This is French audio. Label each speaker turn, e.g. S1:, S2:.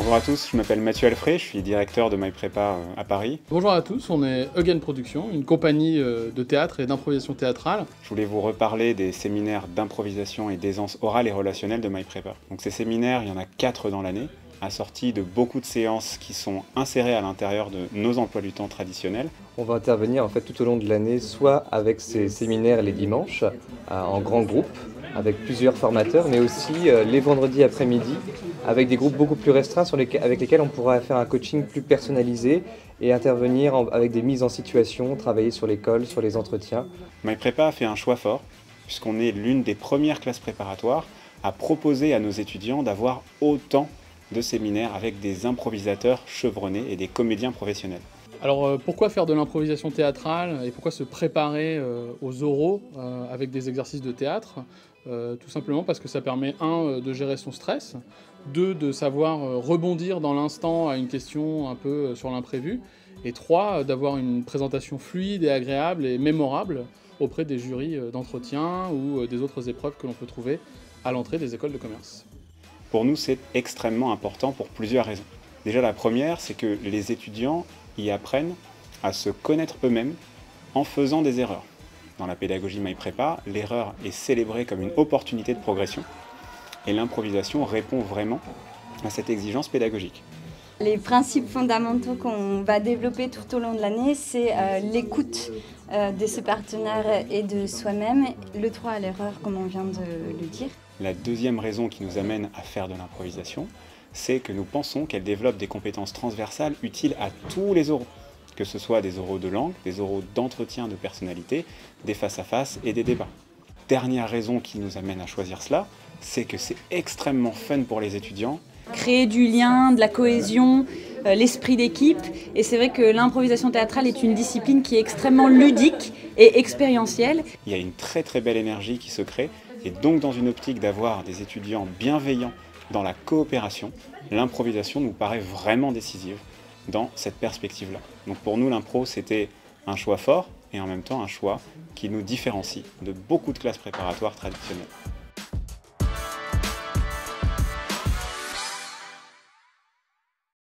S1: Bonjour à tous, je m'appelle Mathieu Alfray, je suis directeur de MyPrépa à Paris.
S2: Bonjour à tous, on est Again Production, une compagnie de théâtre et d'improvisation théâtrale.
S1: Je voulais vous reparler des séminaires d'improvisation et d'aisance orale et relationnelle de MyPrépa. Donc ces séminaires, il y en a 4 dans l'année, assortis de beaucoup de séances qui sont insérées à l'intérieur de nos emplois du temps traditionnels.
S3: On va intervenir en fait tout au long de l'année, soit avec ces séminaires les dimanches, en grand groupe, avec plusieurs formateurs, mais aussi les vendredis après-midi, avec des groupes beaucoup plus restreints avec lesquels on pourra faire un coaching plus personnalisé et intervenir avec des mises en situation, travailler sur l'école, sur les entretiens.
S1: MyPrépa a fait un choix fort, puisqu'on est l'une des premières classes préparatoires à proposer à nos étudiants d'avoir autant de séminaires avec des improvisateurs chevronnés et des comédiens professionnels.
S2: Alors pourquoi faire de l'improvisation théâtrale et pourquoi se préparer aux oraux avec des exercices de théâtre? Tout simplement parce que ça permet, de gérer son stress, 2, de savoir rebondir dans l'instant à une question un peu sur l'imprévu, et 3, d'avoir une présentation fluide et agréable et mémorable auprès des jurys d'entretien ou des autres épreuves que l'on peut trouver à l'entrée des écoles de commerce.
S1: Pour nous, c'est extrêmement important pour plusieurs raisons. Déjà, la première, c'est que les étudiants y apprennent à se connaître eux-mêmes en faisant des erreurs. Dans la pédagogie MyPrépa, l'erreur est célébrée comme une opportunité de progression et l'improvisation répond vraiment à cette exigence pédagogique.
S4: Les principes fondamentaux qu'on va développer tout au long de l'année, c'est l'écoute de ses partenaires et de soi-même, le droit à l'erreur comme on vient de le dire.
S1: La deuxième raison qui nous amène à faire de l'improvisation, c'est que nous pensons qu'elle développe des compétences transversales utiles à tous les oraux, que ce soit des oraux de langue, des oraux d'entretien de personnalité, des face-à-face et des débats. Dernière raison qui nous amène à choisir cela, c'est que c'est extrêmement fun pour les étudiants.
S5: Créer du lien, de la cohésion, l'esprit d'équipe. Et c'est vrai que l'improvisation théâtrale est une discipline qui est extrêmement ludique et expérientielle.
S1: Il y a une très belle énergie qui se crée, et donc dans une optique d'avoir des étudiants bienveillants dans la coopération, l'improvisation nous paraît vraiment décisive dans cette perspective-là. Donc pour nous, l'impro, c'était un choix fort et en même temps un choix qui nous différencie de beaucoup de classes préparatoires traditionnelles.